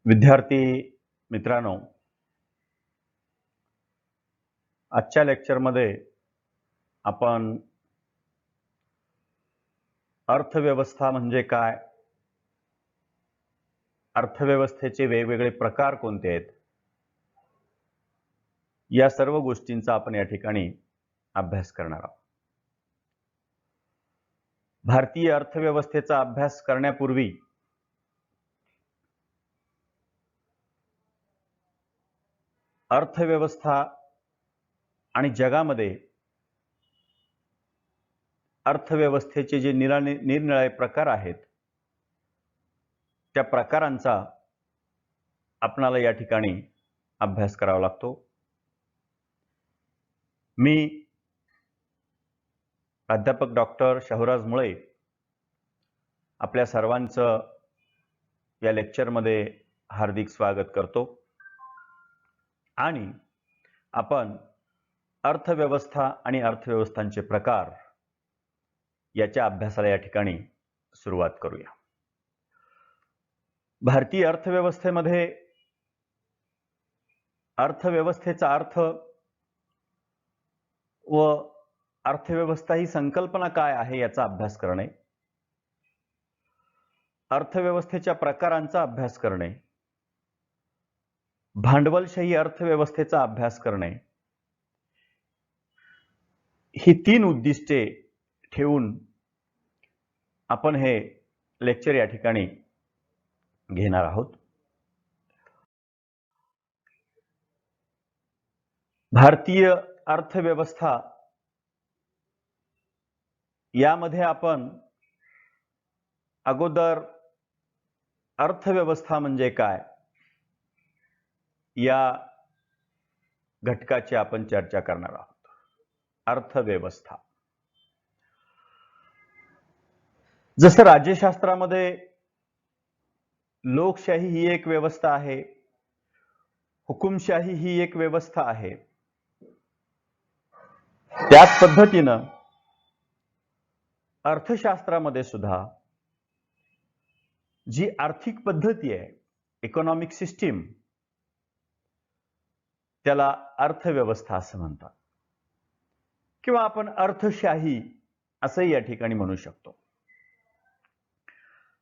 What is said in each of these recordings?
विद्यार्थी मित्रांनो, आजच्या लेक्चरमध्ये आपण अर्थव्यवस्था म्हणजे काय, अर्थव्यवस्थेचे वेगवेगळे प्रकार कोणते आहेत, या सर्व गोष्टींचा आपण या ठिकाणी अभ्यास करणार आहोत. भारतीय अर्थव्यवस्थेचा अभ्यास करण्यापूर्वी अर्थव्यवस्था आणि जगामध्ये अर्थव्यवस्थेचे जे निरनिराळे प्रकार आहेत, त्या प्रकारांचा आपणाला या ठिकाणी अभ्यास करावा लागतो. मी प्राध्यापक डॉक्टर शाहूराज मुळे आपल्या सर्वांचं या लेक्चरमध्ये हार्दिक स्वागत करतो आणि आपण अर्थव्यवस्था आणि अर्थव्यवस्थांचे प्रकार याच्या अभ्यासाला या ठिकाणी सुरुवात करूया. भारतीय अर्थव्यवस्थेमध्ये अर्थव्यवस्थेचा अर्थ व अर्थव्यवस्था ही संकल्पना काय आहे याचा अभ्यास करणे, अर्थव्यवस्थेच्या प्रकारांचा अभ्यास करणे, भांडवलशाही अर्थव्यवस्थेचा अभ्यास करणे, ही 3 उद्दिष्टे ठेवून आपण हे लेक्चर या ठिकाणी घेणार आहोत. भारतीय अर्थव्यवस्था यामध्ये आपण अगोदर अर्थव्यवस्था म्हणजे काय या घटकाची आपण चर्चा करणार आहोत. अर्थव्यवस्था जसं राज्यशास्त्रामध्ये लोकशाही ही एक व्यवस्था आहे, हुकुमशाही ही एक व्यवस्था आहे, त्याच पद्धतीनं अर्थशास्त्रामध्ये सुद्धा जी आर्थिक पद्धती आहे, इकॉनॉमिक सिस्टीम, त्याला अर्थव्यवस्था असं म्हणतात किंवा आपण अर्थशाही असंही या ठिकाणी म्हणू शकतो.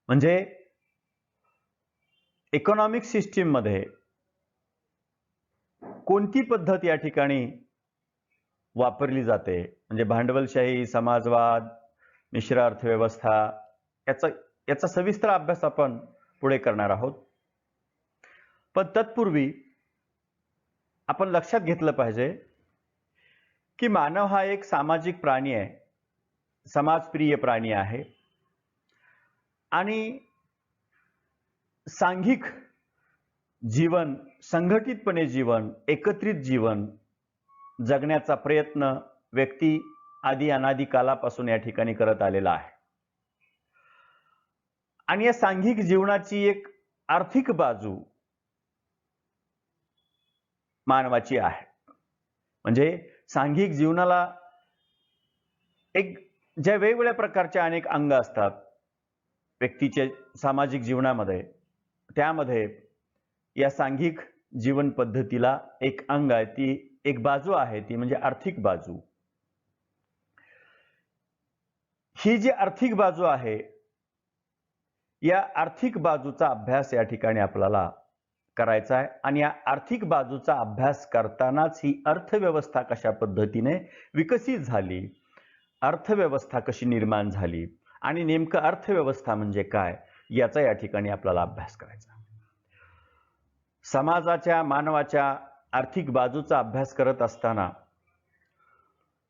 म्हणजे इकॉनॉमिक सिस्टीम मध्ये कोणती पद्धत या ठिकाणी वापरली जाते, म्हणजे भांडवलशाही, समाजवाद, मिश्र अर्थव्यवस्था, याचा सविस्तर अभ्यास आपण पुढे करणार आहोत. पण तत्पूर्वी आपण लक्षात घेतलं पाहिजे की मानव हा एक सामाजिक प्राणी आहे, समाजप्रिय प्राणी आहे आणि सांघिक जीवन, संघटितपणे जीवन, एकत्रित जीवन जगण्याचा प्रयत्न व्यक्ती आदी अनादी कालापासून या ठिकाणी करत आलेला आहे. आणि या सांघिक जीवनाची एक आर्थिक बाजू मानवाची आहे. म्हणजे सांघिक जीवनाला एक ज्या वेगवेगळ्या प्रकारच्या अनेक अंग असतात व्यक्तीच्या सामाजिक जीवनामध्ये, त्यामध्ये या सांघिक जीवन पद्धतीला एक अंग आहे, ती एक बाजू आहे, ती म्हणजे आर्थिक बाजू. ही जी आर्थिक बाजू आहे, या आर्थिक बाजूचा अभ्यास या ठिकाणी आपल्याला करायचा आहे आणि या आर्थिक बाजूचा अभ्यास करतानाच ही अर्थव्यवस्था कशा पद्धतीने विकसित झाली, अर्थव्यवस्था कशी निर्माण झाली आणि नेमकं अर्थव्यवस्था म्हणजे काय याचा या ठिकाणी आपल्याला अभ्यास करायचा. समाजाच्या, मानवाच्या आर्थिक बाजूचा अभ्यास करत असताना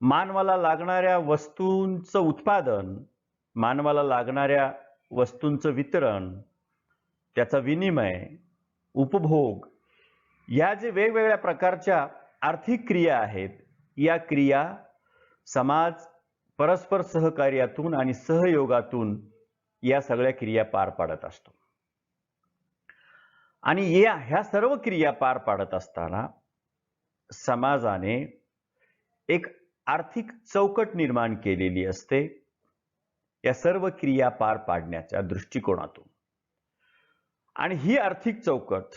मानवाला लागणाऱ्या वस्तूंचं उत्पादन, मानवाला लागणाऱ्या वस्तूंचं वितरण, त्याचा विनिमय, उपभोग, या जे वेगवेगळ्या प्रकारच्या आर्थिक क्रिया आहेत, या क्रिया समाज परस्पर सहकार्यातून आणि सहयोगातून या सगळ्या क्रिया पार पाडत असतो. आणि ह्या सर्व क्रिया पार पाडत असताना समाजाने एक आर्थिक चौकट निर्माण केलेली असते या सर्व क्रिया पार पाडण्याच्या दृष्टिकोनातून. आणि ही आर्थिक चौकट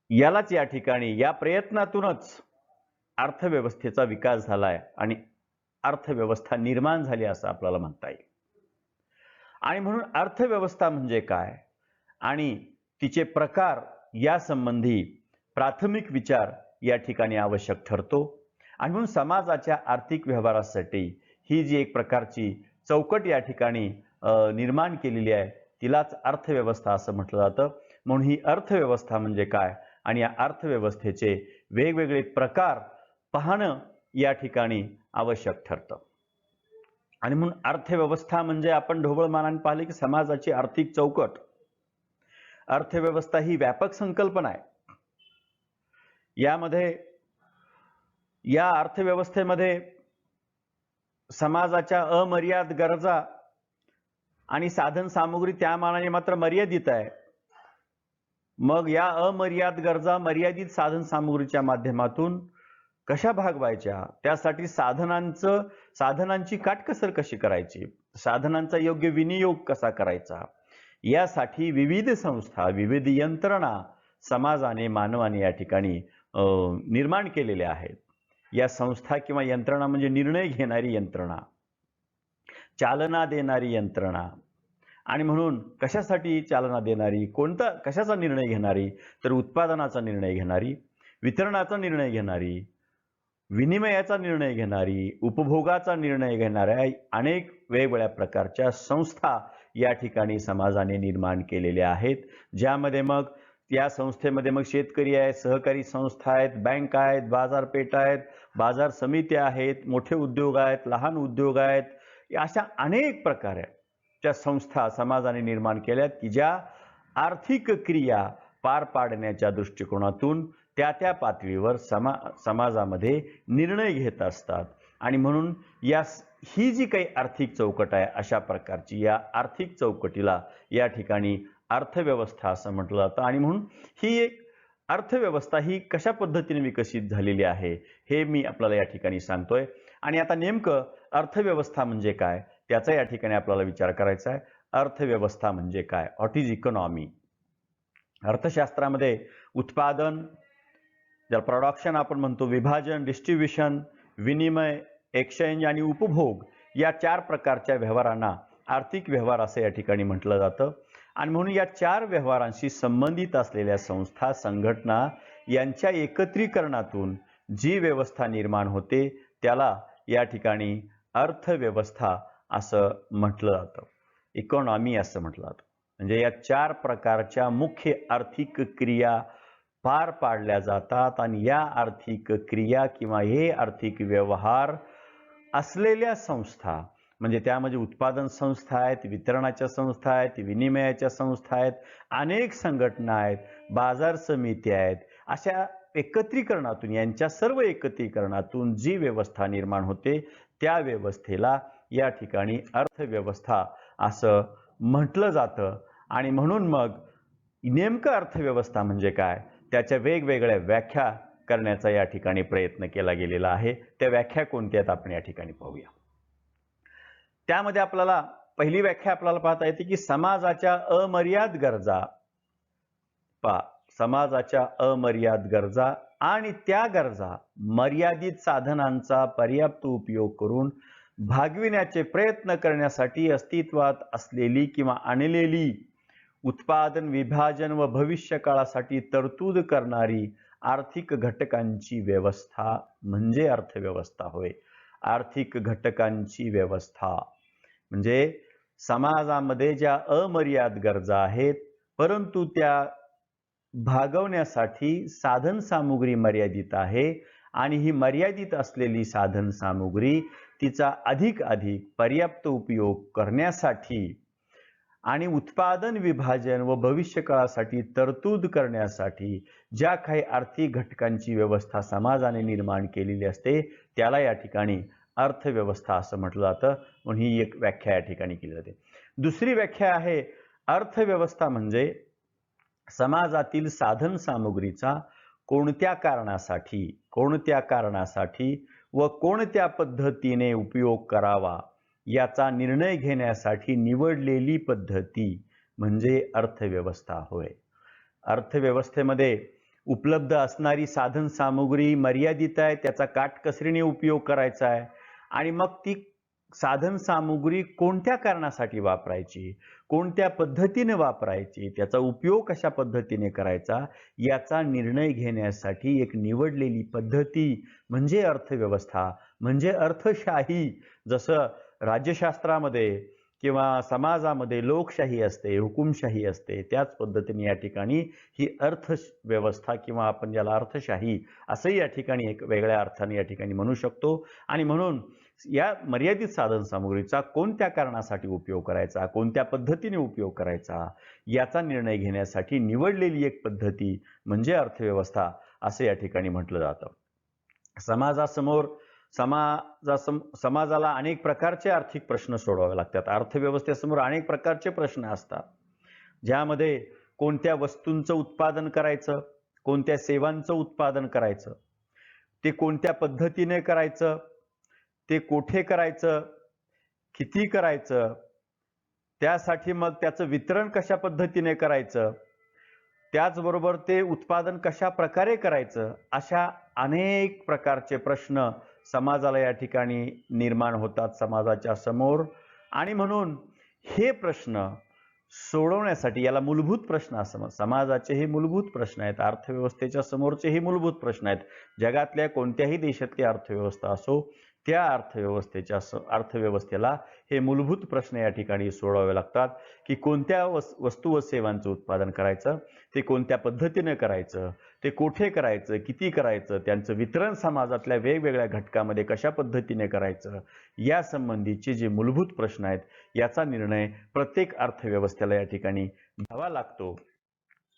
यालाच या ठिकाणी या प्रयत्नातूनच अर्थव्यवस्थेचा विकास झालाय आणि अर्थव्यवस्था निर्माण झाली असं आपल्याला म्हणता येईल. आणि म्हणून अर्थव्यवस्था म्हणजे काय आणि तिचे प्रकार यासंबंधी प्राथमिक विचार या ठिकाणी आवश्यक ठरतो. आणि म्हणून समाजाच्या आर्थिक व्यवहारासाठी ही जी एक प्रकारची चौकट या ठिकाणी निर्माण केलेली आहे तिलाच अर्थव्यवस्था असं म्हटलं जातं. म्हणून ही अर्थव्यवस्था म्हणजे काय आणि या अर्थव्यवस्थेचे वेगवेगळे प्रकार पाहणं या ठिकाणी आवश्यक ठरतं. आणि म्हणून अर्थव्यवस्था म्हणजे आपण ढोबळमानाने पाहिले की समाजाची आर्थिक चौकट. अर्थव्यवस्था ही व्यापक संकल्पना आहे. यामध्ये या अर्थव्यवस्थेमध्ये समाजाच्या अमर्याद गरजा आणि साधन सामुग्री त्या मानाने मात्र मर्यादित आहे. मग या अमर्याद गरजा मर्यादित साधन सामुग्रीच्या माध्यमातून कशा भागवायच्या, त्यासाठी साधनांची काटकसर कशी करायची, साधनांचा योग्य विनियोग कसा करायचा, यासाठी विविध संस्था विविध यंत्रणा समाजाने मानवाने या ठिकाणी निर्माण केलेल्या आहेत. या संस्था किंवा यंत्रणा म्हणजे निर्णय घेणारी यंत्रणा, चालना देणारी यंत्रणा. आणि म्हणून कशासाठी चालना देणारी, कशाचा निर्णय घेणारी, तर उत्पादनाचा निर्णय घेणारी, वितरणाचा निर्णय घेणारी, विनिमयाचा निर्णय घेणारी, उपभोगाचा निर्णय घेणाऱ्या अनेक वेगवेगळ्या प्रकारच्या संस्था या ठिकाणी समाजाने निर्माण केलेल्या आहेत. ज्यामध्ये मग या संस्थेमध्ये मग शेतकरी आहेत, सहकारी संस्था आहेत, बँक आहेत, बाजारपेठ आहेत, बाजार समित्या आहेत, मोठे उद्योग आहेत, लहान उद्योग आहेत, अशा अनेक प्रकारच्या संस्था समाजाने निर्माण केल्यात की ज्या आर्थिक क्रिया पार पाडण्याच्या दृष्टिकोनातून त्या पातळीवर समाजामध्ये निर्णय घेत असतात. आणि म्हणून ही जी काही आर्थिक चौकट आहे अशा प्रकारची या आर्थिक चौकटीला या ठिकाणी अर्थव्यवस्था असं म्हटलं जातं. आणि म्हणून ही एक अर्थव्यवस्था ही कशा पद्धतीने विकसित झालेली आहे हे मी आपल्याला या ठिकाणी सांगतोय. आणि आता नेमकं अर्थव्यवस्था म्हणजे काय त्याचा या ठिकाणी आपल्याला विचार करायचा आहे. अर्थव्यवस्था म्हणजे काय, व्हॉट इज इकॉनॉमी. अर्थशास्त्रामध्ये उत्पादन, ज्याला प्रोडक्शन आपण म्हणतो, विभाजन, डिस्ट्रीब्युशन, विनिमय, एक्सचेंज आणि उपभोग या 4 प्रकारच्या व्यवहारांना आर्थिक व्यवहार असं या ठिकाणी म्हटलं जातं. आणि म्हणून या 4 व्यवहारांशी संबंधित असलेल्या संस्था संघटना यांच्या एकत्रीकरणातून जी व्यवस्था निर्माण होते त्याला या ठिकाणी अर्थव्यवस्था असं म्हटलं जातं, इकॉनॉमी असं म्हटलं जातं. म्हणजे या 4 प्रकारच्या मुख्य आर्थिक क्रिया पार पाडल्या जातात आणि या आर्थिक क्रिया किंवा हे आर्थिक व्यवहार असलेल्या संस्था म्हणजे त्यामध्ये उत्पादन संस्था आहेत, वितरणाच्या संस्था आहेत, विनिमयाच्या संस्था आहेत, अनेक संघटना आहेत, बाजार समित्या आहेत, अशा एकत्रीकरणातून यांच्या सर्व एकत्रीकरणातून जी व्यवस्था निर्माण होते त्या व्यवस्थेला या ठिकाणी अर्थव्यवस्था असं म्हटलं जातं. आणि म्हणून मग नेमकं अर्थव्यवस्था म्हणजे काय त्याच्या वेगवेगळ्या व्याख्या करण्याचा या ठिकाणी प्रयत्न केला गेलेला आहे. त्या व्याख्या कोणत्या आहेत आपण या ठिकाणी पाहूया. त्यामध्ये आपल्याला पहिली व्याख्या आपल्याला पाहता येते की समाजाच्या अमर्याद गरजा, समाजाच्या अमर्याद गरजा आणि त्या गरजा मर्यादित साधनांचा पर्याप्त उपयोग करून भागविण्याचे प्रयत्न करण्यासाठी अस्तित्वात असलेली किंवा आणलेली उत्पादन, विभाजन व भविष्य काळासाठी तरतूद करणारी आर्थिक घटकांची व्यवस्था म्हणजे अर्थव्यवस्था होय. आर्थिक घटकांची व्यवस्था म्हणजे समाजामध्ये ज्या अमर्याद गरजा आहेत परंतु त्या भागवण्यासाठी साधन सामुग्री मर्यादित आहे आणि ही मर्यादित असलेली साधन सामुग्री तिचा अधिक पर्याप्त उपयोग करण्यासाठी आणि उत्पादन, विभाजन व भविष्य काळासाठी तरतूद करण्यासाठी ज्या काही आर्थिक घटकांची व्यवस्था समाजाने निर्माण केलेली असते त्याला या ठिकाणी अर्थव्यवस्था असं म्हटलं जातं. म्हणून ही एक व्याख्या या ठिकाणी केली जाते. दुसरी व्याख्या आहे अर्थव्यवस्था म्हणजे समाजातील साधन सामुग्रीचा कोणत्या कारणासाठी व कोणत्या पद्धतीने उपयोग करावा याचा निर्णय घेण्यासाठी निवडलेली पद्धती म्हणजे अर्थव्यवस्था होय. अर्थव्यवस्थेमध्ये उपलब्ध असणारी साधन सामुग्री मर्यादित आहे, त्याचा काटकसरीने उपयोग करायचा आहे आणि मग ती साधन सामुग्री कोणत्या कारणासाठी वापरायची, कोणत्या पद्धतीने वापरायची, त्याचा उपयोग कशा पद्धतीने करायचा याचा निर्णय घेण्यासाठी एक निवडलेली पद्धती म्हणजे अर्थव्यवस्था म्हणजे अर्थशाही. जसं राज्यशास्त्रामध्ये किंवा समाजामध्ये लोकशाही असते, हुकुमशाही असते, त्याच पद्धतीने या ठिकाणी ही अर्थव्यवस्था किंवा आपण ज्याला अर्थशाही असंही या ठिकाणी एक वेगळ्या अर्थाने या ठिकाणी म्हणू शकतो. आणि म्हणून या मर्यादित साधन सामुग्रीचा कोणत्या कारणासाठी उपयोग करायचा, कोणत्या पद्धतीने उपयोग करायचा याचा निर्णय घेण्यासाठी निवडलेली एक पद्धती म्हणजे अर्थव्यवस्था असं या ठिकाणी म्हटलं जातं. समाजासमोर समाजाला अनेक प्रकारचे आर्थिक प्रश्न सोडवावे लागतात. अर्थव्यवस्थेसमोर अनेक प्रकारचे प्रश्न असतात, ज्यामध्ये कोणत्या वस्तूंचं उत्पादन करायचं, कोणत्या सेवांचं उत्पादन करायचं, ते कोणत्या पद्धतीने करायचं, ते कोठे करायचं, किती करायचं, त्यासाठी मग त्याचं वितरण कशा पद्धतीने करायचं, त्याचबरोबर ते उत्पादन कशा प्रकारे करायचं, अशा अनेक प्रकारचे प्रश्न समाजाला या ठिकाणी निर्माण होतात समाजाच्या समोर. आणि म्हणून हे प्रश्न सोडवण्यासाठी याला मूलभूत प्रश्न असं समाजाचे हे मूलभूत प्रश्न आहेत, अर्थव्यवस्थेच्या समोरचे हे मूलभूत प्रश्न आहेत. जगातल्या कोणत्याही देशातली अर्थव्यवस्था असो, त्या अर्थव्यवस्थेला हे मूलभूत प्रश्न या ठिकाणी सोडवावे लागतात की कोणत्या वस्तू व सेवांचं उत्पादन करायचं, ते कोणत्या पद्धतीने करायचं, ते कोठे करायचं, किती करायचं, त्यांचं वितरण समाजातल्या वेगवेगळ्या घटकामध्ये कशा पद्धतीने करायचं, या संबंधीचे जे मूलभूत प्रश्न आहेत याचा निर्णय प्रत्येक अर्थव्यवस्थेला या ठिकाणी घ्यावा लागतो.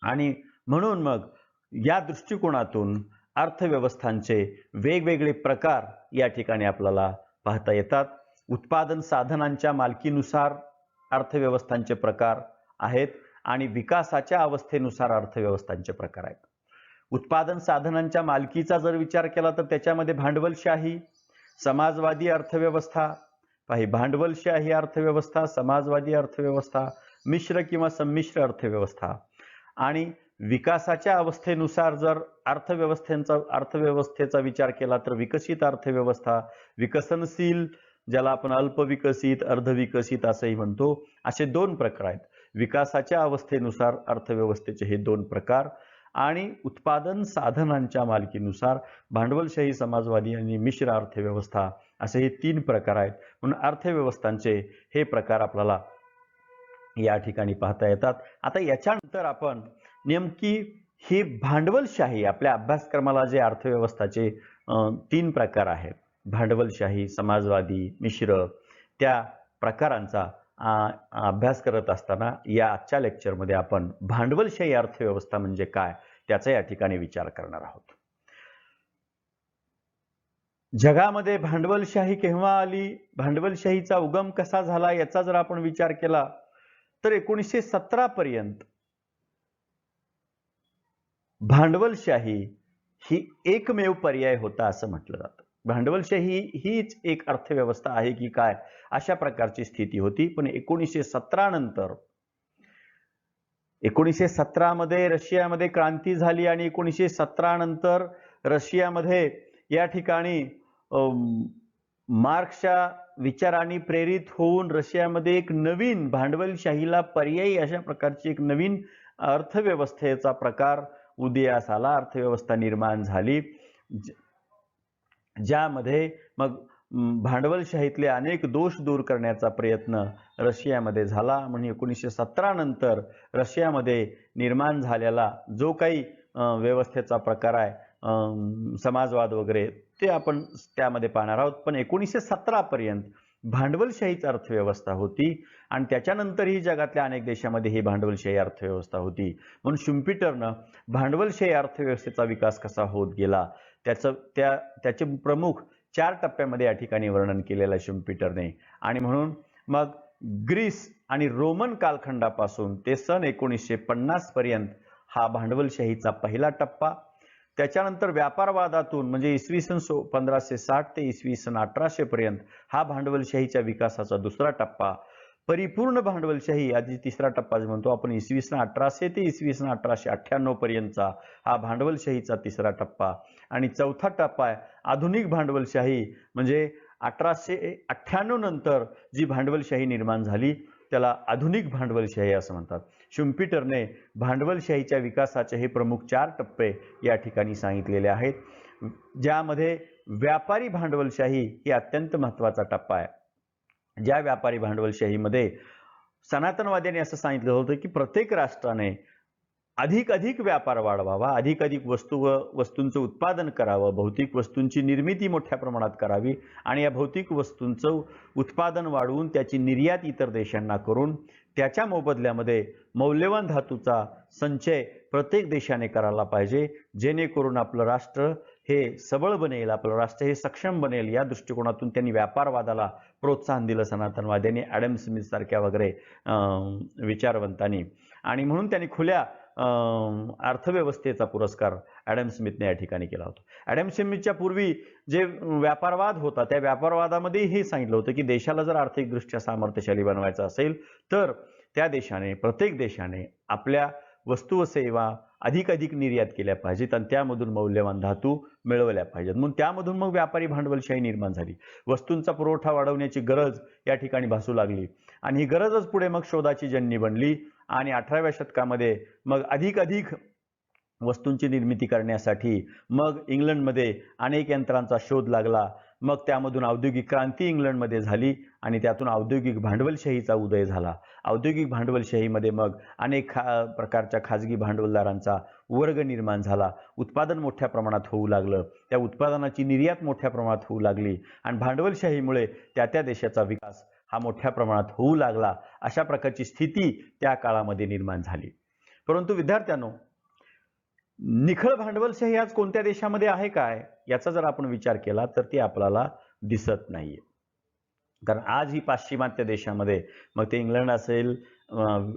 आणि म्हणून मग या दृष्टिकोनातून अर्थव्यवस्थांचे वेगवेगळे प्रकार या ठिकाणी आपल्याला पाहता येतात. उत्पादन साधनांच्या मालकीनुसार अर्थव्यवस्थांचे प्रकार आहेत आणि विकासाच्या अवस्थेनुसार अर्थव्यवस्थांचे प्रकार आहेत. उत्पादन साधनांच्या मालकीचा जर विचार केला तर त्याच्यामध्ये भांडवलशाही, समाजवादी अर्थव्यवस्था, भांडवलशाही अर्थव्यवस्था, समाजवादी अर्थव्यवस्था, मिश्र किंवा संमिश्र अर्थव्यवस्था. आणि विकासाच्या अवस्थेनुसार जर अर्थव्यवस्थेचा विचार केला तर विकसित अर्थव्यवस्था, विकसनशील, ज्याला आपण अल्पविकसित, अर्धविकसित असंही म्हणतो, असे दोन प्रकार आहेत. विकासाच्या अवस्थेनुसार अर्थव्यवस्थेचे हे दोन प्रकार आणि उत्पादन साधनांच्या मालकीनुसार भांडवलशाही, समाजवादी आणि मिश्र अर्थव्यवस्था असे हे तीन प्रकार आहेत. म्हणून अर्थव्यवस्थांचे हे प्रकार आपल्याला या ठिकाणी पाहता येतात. आता याच्यानंतर आपण नेमकी ही भांडवलशाही आपल्या अभ्यासक्रमाला जे अर्थव्यवस्थाचे तीन प्रकार आहेत, भांडवलशाही, समाजवादी, मिश्र, त्या प्रकारांचा अभ्यास करत असताना या आजच्या लेक्चरमध्ये आपण भांडवलशाही अर्थव्यवस्था म्हणजे काय त्याचा या ठिकाणी विचार करणार आहोत. जगामध्ये भांडवलशाही केव्हा आली, भांडवलशाहीचा उगम कसा झाला याचा जर आपण विचार केला तर 1917 पर्यंत भांडवलशाही ही एकमेव पर्याय होता असं म्हटलं जातं. भांडवलशाही हीच एक अर्थव्यवस्था आहे की काय अशा प्रकारची स्थिती होती. पण 1917 नंतर 1917 मध्ये रशियामध्ये क्रांती झाली आणि 1917 नंतर रशियामध्ये या ठिकाणी मार्क्सच्या विचारांनी प्रेरित होऊन रशियामध्ये एक नवीन भांडवलशाहीला पर्यायी अशा प्रकारची एक नवीन अर्थव्यवस्थेचा प्रकार उदयास आला, अर्थव्यवस्था निर्माण झाली, ज्यामध्ये मग भांडवलशाहीतले अनेक दोष दूर करण्याचा प्रयत्न रशियामध्ये झाला. म्हणजे 1917 नंतर रशियामध्ये निर्माण झालेला जो काही व्यवस्थेचा प्रकार आहे, समाजवाद वगैरे, ते आपण त्यामध्ये पाहणार आहोत. पण 1917 पर्यंत भांडवलशाहीच अर्थव्यवस्था होती आणि त्याच्यानंतरही जगातल्या अनेक देशामध्ये ही भांडवलशाही अर्थव्यवस्था होती. म्हणून शुम्पीटरनं भांडवलशाही अर्थव्यवस्थेचा विकास कसा होत गेला त्याचे प्रमुख 4 टप्प्यामध्ये या ठिकाणी वर्णन केलेलं आहे शुम्पीटरने. आणि म्हणून मग ग्रीस आणि रोमन कालखंडापासून ते सन 1950 पर्यंत हा भांडवलशाहीचा पहिला टप्पा, त्याच्यानंतर व्यापारवादातून म्हणजे इसवी सन 1560 ते इसवी सन 1800 पर्यंत हा भांडवलशाहीच्या विकासाचा दुसरा टप्पा. परिपूर्ण भांडवलशाही आधी तिसरा टप्पा जो म्हणतो आपण इसवी सन 1800 ते इसवी सन 1898 पर्यंतचा हा भांडवलशाहीचा तिसरा टप्पा. आणि चौथा टप्पा आहे आधुनिक भांडवलशाही म्हणजे 1898 नंतर जी भांडवलशाही निर्माण झाली त्याला आधुनिक भांडवलशाही असं म्हणतात. शुम्पीटरने भांडवलशाहीच्या विकासाचे हे प्रमुख 4 टप्पे या ठिकाणी सांगितलेले आहेत, ज्यामध्ये व्यापारी भांडवलशाही ही अत्यंत महत्त्वाचा टप्पा आहे. ज्या व्यापारी भांडवलशाहीमध्ये सनातनवाद्यांनी असं सांगितलं होतं की प्रत्येक राष्ट्राने अधिक व्यापार वाढवावा, अधिक वस्तूंचं उत्पादन करावं, भौतिक वस्तूंची निर्मिती मोठ्या प्रमाणात करावी आणि या भौतिक वस्तूंचं उत्पादन वाढवून त्याची निर्यात इतर देशांना करून त्याच्या मोबदल्यामध्ये मौल्यवान धातूचा संचय प्रत्येक देशाने करायला पाहिजे, जेणेकरून आपलं राष्ट्र हे सबळ बनेल, आपलं राष्ट्र हे सक्षम बनेल. या दृष्टिकोनातून त्यांनी व्यापारवादाला प्रोत्साहन दिलं सनातनवाद्यांनी, ॲडम स्मिथ सारख्या वगैरे विचारवंतांनी. आणि म्हणून त्यांनी खुल्या अर्थव्यवस्थेचा पुरस्कार ॲडम स्मिथने या ठिकाणी केला होता. ॲडम स्मिथच्या पूर्वी जे व्यापारवाद होता त्या व्यापारवादामध्ये हे सांगितलं होतं की देशाला जर आर्थिकदृष्ट्या सामर्थ्यशाली बनवायचं असेल तर त्या देशाने प्रत्येक देशाने आपल्या वस्तू व सेवा अधिक निर्यात केल्या पाहिजेत आणि त्यामधून मौल्यवान धातू मिळवल्या पाहिजेत. म्हणून त्यामधून मग व्यापारी भांडवलशाही निर्माण झाली. वस्तूंचा पुरवठा वाढवण्याची गरज या ठिकाणी भासू लागली आणि ही गरजच पुढे मग शोधाची जननी बनली आणि 18व्या शतकामध्ये मग अधिक वस्तूंची निर्मिती करण्यासाठी मग इंग्लंडमध्ये अनेक यंत्रांचा शोध लागला. मग त्यामधून औद्योगिक क्रांती इंग्लंडमध्ये झाली आणि त्यातून औद्योगिक भांडवलशाहीचा उदय झाला. औद्योगिक भांडवलशाहीमध्ये मग अनेक प्रकारच्या खाजगी भांडवलदारांचा वर्ग निर्माण झाला. उत्पादन मोठ्या प्रमाणात होऊ लागलं, त्या उत्पादनाची निर्यात मोठ्या प्रमाणात होऊ लागली आणि भांडवलशाहीमुळे त्या देशाचा विकास हा मोठ्या प्रमाणात होऊ लागला. अशा प्रकारची स्थिती त्या काळामध्ये निर्माण झाली. परंतु विद्यार्थ्यांनो, निखळ भांडवलशाही आज कोणत्या देशामध्ये आहे काय याचा जर आपण विचार केला तर ती आपल्याला दिसत नाहीये. कारण आज ही पाश्चिमात्य देशामध्ये मग ते इंग्लंड असेल,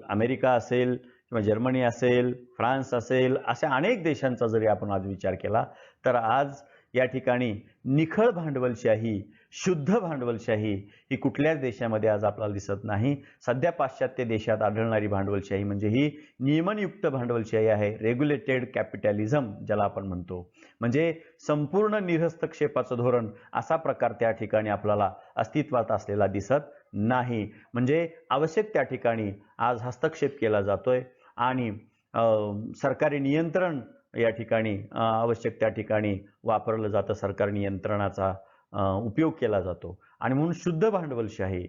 अमेरिका असेल किंवा जर्मनी असेल, फ्रान्स असेल, अशा अनेक देशांचा जरी आपण आज विचार केला तर आज या ठिकाणी निखळ भांडवलशाही, शुद्ध भांडवलशाही ही कुठल्याच देशामध्ये आज आपल्याला दिसत नाही. सध्या पाश्चात्य देशात आढळणारी भांडवलशाही म्हणजे ही नियमनयुक्त भांडवलशाही आहे, रेग्युलेटेड कॅपिटॅलिझम ज्याला आपण म्हणतो. म्हणजे संपूर्ण निरहस्तक्षेपाचं धोरण असा प्रकार त्या ठिकाणी आपल्याला अस्तित्वात असलेला दिसत नाही. म्हणजे आवश्यक त्या ठिकाणी आज हस्तक्षेप केला जातोय आणि सरकारी नियंत्रण या ठिकाणी आवश्यक त्या ठिकाणी वापरलं जातं, सरकारी नियंत्रणाचा उपयोग केला जातो आणि म्हणून शुद्ध भांडवलशाही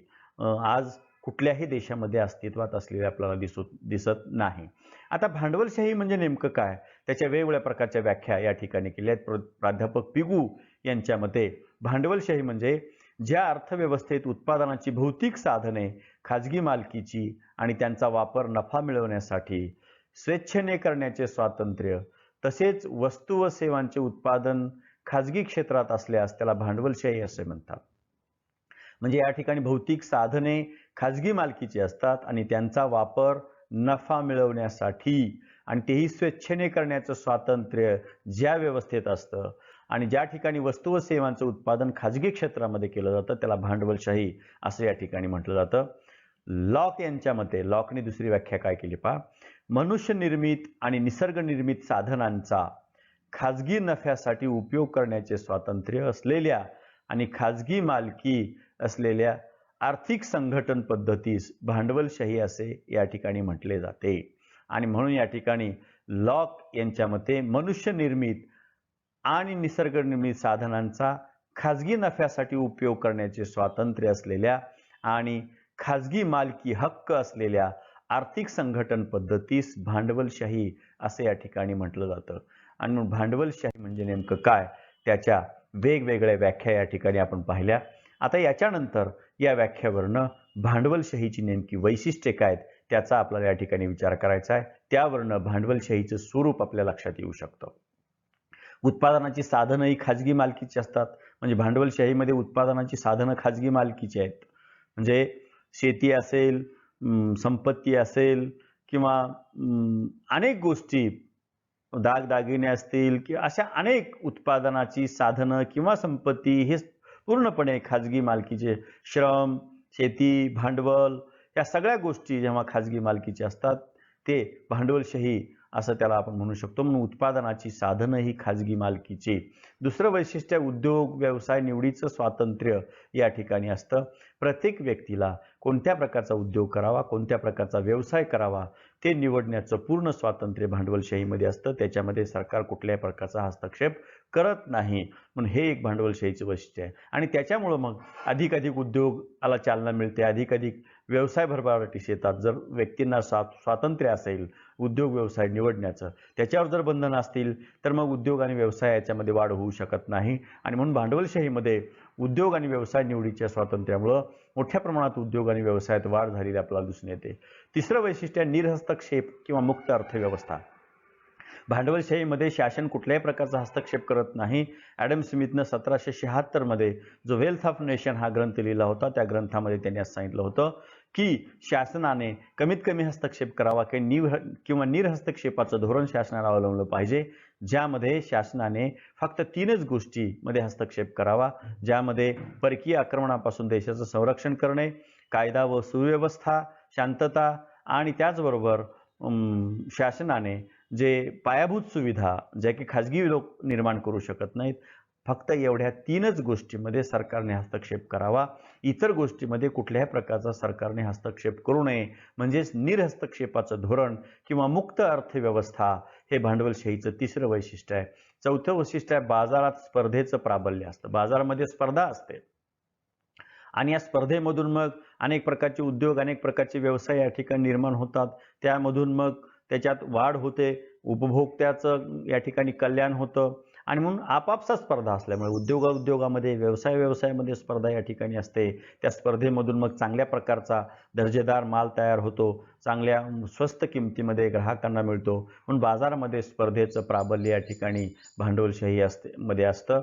आज कुठल्याही देशामध्ये अस्तित्वात असलेली आपल्याला दिसत नाही. आता भांडवलशाही म्हणजे नेमकं काय, त्याच्या वेगवेगळ्या प्रकारच्या व्याख्या या ठिकाणी केल्या आहेत. प्राध्यापक पिगू यांच्या मते भांडवलशाही म्हणजे ज्या अर्थव्यवस्थेत उत्पादनाची भौतिक साधने खाजगी मालकीची आणि त्यांचा वापर नफा मिळवण्यासाठी स्वेच्छेने करण्याचे स्वातंत्र्य, तसेच वस्तू व सेवांचे उत्पादन खाजगी क्षेत्रात असल्यास त्याला भांडवलशाही असे म्हणतात. म्हणजे या ठिकाणी भौतिक साधने खाजगी मालकीची असतात आणि त्यांचा वापर नफा मिळवण्यासाठी आणि तेही स्वेच्छेने करण्याचं स्वातंत्र्य ज्या व्यवस्थेत असतं आणि ज्या ठिकाणी वस्तू व सेवांचं उत्पादन खाजगी क्षेत्रामध्ये केलं जातं त्याला भांडवलशाही असं या ठिकाणी म्हटलं जातं. लॉक यांच्या मते, लॉकने दुसरी व्याख्या काय केली पहा, मनुष्य निर्मित आणि निसर्ग निर्मित साधनांचा खाजगी नफ्यासाठी उपयोग करण्याचे स्वातंत्र्य असलेल्या आणि खाजगी मालकी असलेल्या आर्थिक संघटन पद्धतीस भांडवलशाही असे या ठिकाणी म्हटले जाते. आणि म्हणून या ठिकाणी लॉक यांच्या मते मनुष्य निर्मित आणि निसर्ग निर्मित साधनांचा खाजगी नफ्यासाठी उपयोग करण्याचे स्वातंत्र्य असलेल्या आणि खाजगी मालकी हक्क असलेल्या आर्थिक संघटन पद्धतीस भांडवलशाही असे या ठिकाणी म्हटलं जातं. आणि मग भांडवलशाही म्हणजे नेमकं काय, त्याच्या वेगवेगळ्या व्याख्या या ठिकाणी आपण पाहिल्या. आता याच्यानंतर या व्याख्यावरनं भांडवलशाहीची नेमकी वैशिष्ट्ये काय आहेत त्याचा आपल्याला या ठिकाणी विचार करायचा आहे. त्यावरनं भांडवलशाहीचं स्वरूप आपल्या लक्षात येऊ शकतं. उत्पादनाची साधनं ही खाजगी मालकीची असतात. म्हणजे भांडवलशाहीमध्ये उत्पादनाची साधनं खाजगी मालकीची आहेत. म्हणजे शेती असेल, संपत्ती असेल किंवा अनेक गोष्टी दागदागिने असतील की अशा अनेक उत्पादनाची साधनं किंवा संपत्ती हे पूर्णपणे खाजगी मालकीचे श्रम, शेती, भांडवल या सगळ्या गोष्टी जेव्हा खाजगी मालकीचे असतात ते भांडवलशाही असं त्याला आपण म्हणू शकतो. म्हणून उत्पादनाची साधनं ही खाजगी मालकीची. दुसरं वैशिष्ट्य उद्योग व्यवसाय निवडीचं स्वातंत्र्य या ठिकाणी असतं. प्रत्येक व्यक्तीला कोणत्या प्रकारचा उद्योग करावा, कोणत्या प्रकारचा व्यवसाय करावा ते निवडण्याचं पूर्ण स्वातंत्र्य भांडवलशाहीमध्ये असतं. त्याच्यामध्ये सरकार कुठल्याही प्रकारचा हस्तक्षेप करत नाही. म्हणून हे एक भांडवलशाहीचं वैशिष्ट्य आहे आणि त्याच्यामुळं मग अधिकाधिक उद्योगाला चालना मिळते, अधिकाधिक व्यवसाय भरभराटीस येतात. जर व्यक्तींना स्वातंत्र्य असेल उद्योग व्यवसाय निवडण्याचं, त्याच्यावर जर बंधनं असतील तर मग उद्योग आणि व्यवसाय याच्यामध्ये वाढ होऊ शकत नाही आणि म्हणून भांडवलशाहीमध्ये उद्योग आणि व्यवसाय निवडीच्या स्वातंत्र्यामुळं मोठ्या प्रमाणात उद्योग आणि व्यवसायात वाढ झालेली आपल्याला दिसून येते. तिसरं वैशिष्ट्य निर्हस्तक्षेप किंवा मुक्त अर्थव्यवस्था. भांडवलशाहीमध्ये शासन कुठल्याही प्रकारचा हस्तक्षेप करत नाही. ॲडम स्मिथनं 1776 मध्ये जो वेल्थ ऑफ नेशन हा ग्रंथ लिहिला होता, त्या ग्रंथामध्ये त्यांनी असं सांगितलं होतं की शासनाने कमीत कमी हस्तक्षेप करावा किंवा निर्हस्तक्षेपाचं धोरण शासनाला अवलंबलं पाहिजे, ज्यामध्ये शासनाने फक्त 3च गोष्टीमध्ये हस्तक्षेप करावा, ज्यामध्ये परकीय आक्रमणापासून देशाचं संरक्षण करणे, कायदा व सुव्यवस्था, शांतता आणि त्याचबरोबर शासनाने जे पायाभूत सुविधा ज्या की खाजगी लोक निर्माण करू शकत नाहीत, फक्त एवढ्या 3च गोष्टीमध्ये सरकारने हस्तक्षेप करावा. इतर गोष्टीमध्ये कुठल्याही प्रकारचा सरकारने हस्तक्षेप करू नये. म्हणजेच निर्हस्तक्षेपाचं धोरण किंवा मुक्त अर्थव्यवस्था हे भांडवलशाहीचं तिसरं वैशिष्ट्य आहे. चौथं वैशिष्ट्य आहे बाजारात स्पर्धेचं प्राबल्य असतं. बाजारामध्ये स्पर्धा असते आणि या स्पर्धेमधून मग अनेक प्रकारचे उद्योग, अनेक प्रकारचे व्यवसाय या ठिकाणी निर्माण होतात. त्यामधून मग त्याच्यात वाढ होते, उपभोक्त्याचं या ठिकाणी कल्याण होतं आणि म्हणून आपापसात स्पर्धा असल्यामुळे उद्योगामध्ये, व्यवसायामध्ये स्पर्धा या ठिकाणी असते. त्या स्पर्धेमधून मग चांगल्या प्रकारचा दर्जेदार माल तयार होतो, चांगल्या स्वस्त किमतीमध्ये ग्राहकांना मिळतो. म्हणून बाजारामध्ये स्पर्धेचं प्राबल्य या ठिकाणी भांडवलशाही मध्ये असतं.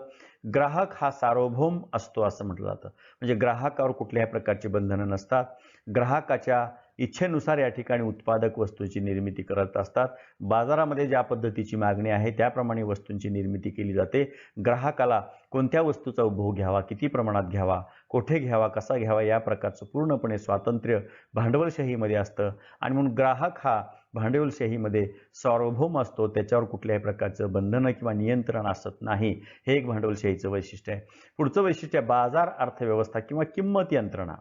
ग्राहक हा सार्वभौम असतो असं म्हटलं जातं. म्हणजे ग्राहकावर कुठल्याही प्रकारची बंधनं नसतात. ग्राहकाच्या इच्छेनुसार या ठिकाणी उत्पादक वस्तूची निर्मिती करत असतात. बाजारामध्ये ज्या पद्धतीची मागणी आहे त्याप्रमाणे वस्तूंची निर्मिती केली जाते. ग्राहकाला कोणत्या वस्तूचा उपभोग घ्यावा, किती प्रमाणात घ्यावा, कोठे घ्यावा, कसा घ्यावा या प्रकारचं पूर्णपणे स्वातंत्र्य भांडवलशाहीमध्ये असतं आणि म्हणून ग्राहक हा भांडवलशाहीमध्ये सार्वभौम असतो. त्याच्यावर कुठल्याही प्रकारचं बंधनं किंवा नियंत्रण असत नाही. हे एक भांडवलशाहीचं वैशिष्ट्य आहे. पुढचं वैशिष्ट्य बाजार अर्थव्यवस्था किंवा किंमत यंत्रणा.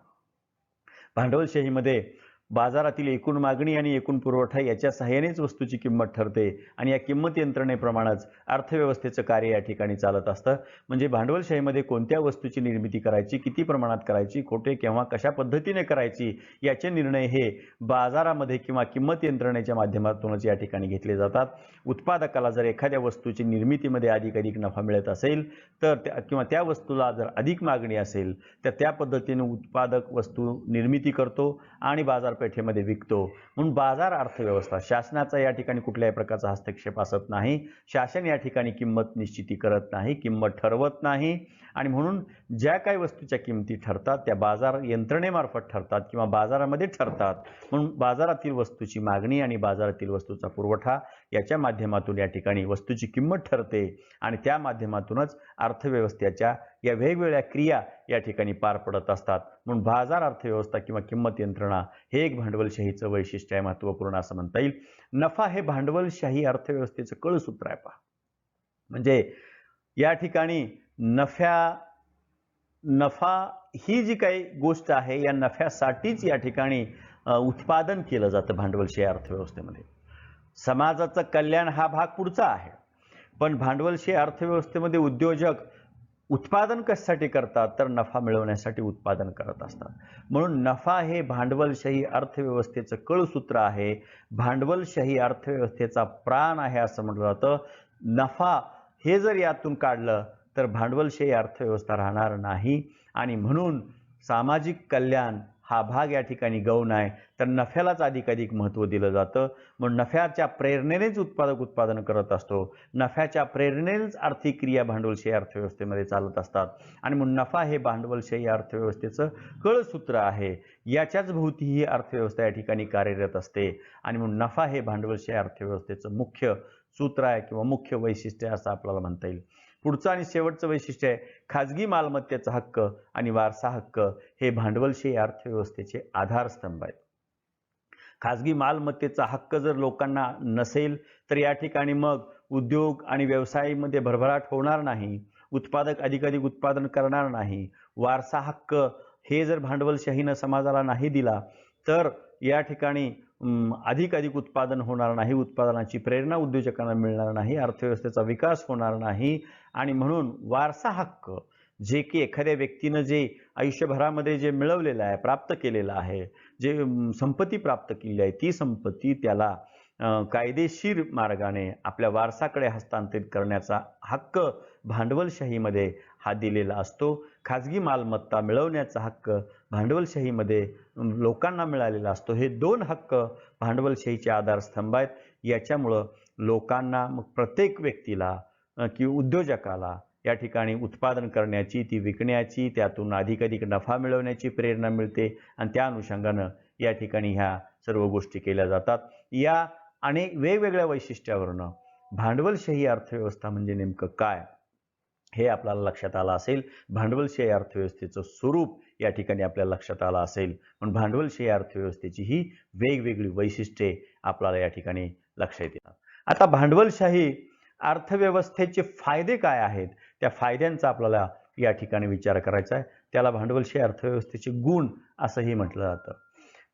भांडवलशाहीमध्ये बाजारातील एकूण मागणी आणि एकूण पुरवठा याच्या सहाय्यानेच वस्तूची किंमत ठरते आणि या किंमत यंत्रणेप्रमाणेच अर्थव्यवस्थेचं कार्य या ठिकाणी चालत असतं. म्हणजे भांडवलशाहीमध्ये कोणत्या वस्तूची निर्मिती करायची, किती प्रमाणात करायची, कोठे केव्हा कशा पद्धतीने करायची याचे निर्णय हे बाजारामध्ये किंवा किंमत यंत्रणेच्या माध्यमातूनच या ठिकाणी घेतले जातात. उत्पादकाला जर एखाद्या वस्तूची निर्मितीमध्ये अधिक नफा मिळत असेल तर किंवा त्या वस्तूला जर अधिक मागणी असेल तर त्या पद्धतीने उत्पादक वस्तू निर्मिती करतो आणि बाजारपेठेमध्ये विकतो. म्हणून बाजार अर्थव्यवस्था शासनाचा या ठिकाणी कुठल्याही प्रकारचा हस्तक्षेप असत नाही. शासन या ठिकाणी किंमत निश्चिती करत नाही, किंमत ठरवत नाही आणि म्हणून ज्या काही वस्तूच्या किमती ठरतात त्या बाजार यंत्रणेमार्फत ठरतात किंवा बाजारामध्ये ठरतात. म्हणून बाजारातील वस्तूची मागणी आणि बाजारातील वस्तूचा पुरवठा याच्या माध्यमातून या ठिकाणी वस्तूची किंमत ठरते आणि त्या माध्यमातूनच अर्थव्यवस्थेच्या या वेगवेगळ्या क्रिया या ठिकाणी पार पडत असतात. म्हणून बाजार अर्थव्यवस्था किंवा किंमत यंत्रणा हे एक भांडवलशाहीचं वैशिष्ट्य आहे, महत्त्वपूर्ण असं म्हणता येईल. नफा हे भांडवलशाही अर्थव्यवस्थेचं कळसूत्र आहे. पहा, म्हणजे या ठिकाणी नफा ही जी काही गोष्ट आहे या नफ्यासाठीच या ठिकाणी उत्पादन केलं जातं भांडवलशाही अर्थव्यवस्थेमध्ये. समाजाचं कल्याण हा भाग पुढचा आहे, पण भांडवलशाही अर्थव्यवस्थेमध्ये उद्योजक उत्पादन कशासाठी करतात तर नफा मिळवण्यासाठी उत्पादन करत असतात. म्हणून नफा हे भांडवलशाही अर्थव्यवस्थेचं कळसूत्र आहे, भांडवलशाही अर्थव्यवस्थेचा प्राण आहे असं म्हटलं जातं. नफा हे जर यातून काढलं तर भांडवलशाही अर्थव्यवस्था राहणार नाही आणि म्हणून सामाजिक कल्याण हा भाग या ठिकाणी गौण आहे. तर नफ्यालाच अधिक महत्त्व दिलं जातं. म्हणून नफ्याच्या प्रेरणेनेच उत्पादक उत्पादन करत असतो, नफ्याच्या प्रेरणेनेच आर्थिक क्रिया भांडवलशाही अर्थव्यवस्थेमध्ये चालत असतात आणि म्हणून नफा हे भांडवलशाही अर्थव्यवस्थेचं कळसूत्र आहे. याच्याच भोवती ही अर्थव्यवस्था या ठिकाणी कार्यरत असते आणि म्हणून नफा हे भांडवलशाही अर्थव्यवस्थेचं मुख्य सूत्र आहे किंवा मुख्य वैशिष्ट्य आहे असं आपल्याला म्हणता येईल. पुढचं आणि शेवटचं वैशिष्ट्य आहे खाजगी मालमत्तेचा हक्क आणि वारसा हक्क हे भांडवलशाही अर्थव्यवस्थेचे आधारस्तंभ आहेत. खाजगी मालमत्तेचा हक्क जर लोकांना नसेल तर या ठिकाणी मग उद्योग आणि व्यवसायामध्ये भरभराट होणार नाही, उत्पादक अधिकाधिक उत्पादन करणार नाही. वारसा हक्क हे जर भांडवलशाहीनं समाजाला नाही दिला तर या ठिकाणी अधिकाधिक उत्पादन होणार नाही, उत्पादनाची प्रेरणा उद्योजकांना मिळणार नाही, अर्थव्यवस्थेचा विकास होणार नाही. आणि म्हणून वारसा हक्क जे की एखाद्या व्यक्तीनं जे आयुष्यभरामध्ये जे मिळवलेलं आहे, प्राप्त केलेलं आहे, जे संपत्ती प्राप्त केली आहे, ती संपत्ती त्याला कायदेशीर मार्गाने आपल्या वारसाकडे हस्तांतरित करण्याचा हक्क भांडवलशाहीमध्ये हा दिलेला असतो. खाजगी मालमत्ता मिळवण्याचा हक्क भांडवलशाहीमध्ये लोकांना मिळालेला असतो. हे दोन हक्क भांडवलशाहीचे आधारस्तंभ आहेत. याच्यामुळं लोकांना, मग प्रत्येक व्यक्तीला किंवा उद्योजकाला या ठिकाणी उत्पादन करण्याची, ती विकण्याची, त्यातून अधिकाधिक नफा मिळवण्याची प्रेरणा मिळते आणि त्या अनुषंगानं या ठिकाणी ह्या सर्व गोष्टी केल्या जातात. या अनेक वेगवेगळ्या वैशिष्ट्यावरनं भांडवलशाही अर्थव्यवस्था म्हणजे नेमकं काय हे आपल्याला लक्षात आलं असेल. भांडवलशाही अर्थव्यवस्थेचं स्वरूप या ठिकाणी आपल्याला लक्षात आलं असेल. पण भांडवलशाही अर्थव्यवस्थेची ही वेगवेगळी वैशिष्ट्ये आपल्याला या ठिकाणी लक्षात येतात. आता भांडवलशाही अर्थव्यवस्थेचे फायदे काय आहेत, त्या फायद्यांचा आपल्याला या ठिकाणी विचार करायचा आहे. त्याला भांडवलशाही अर्थव्यवस्थेचे गुण असंही म्हटलं जातं.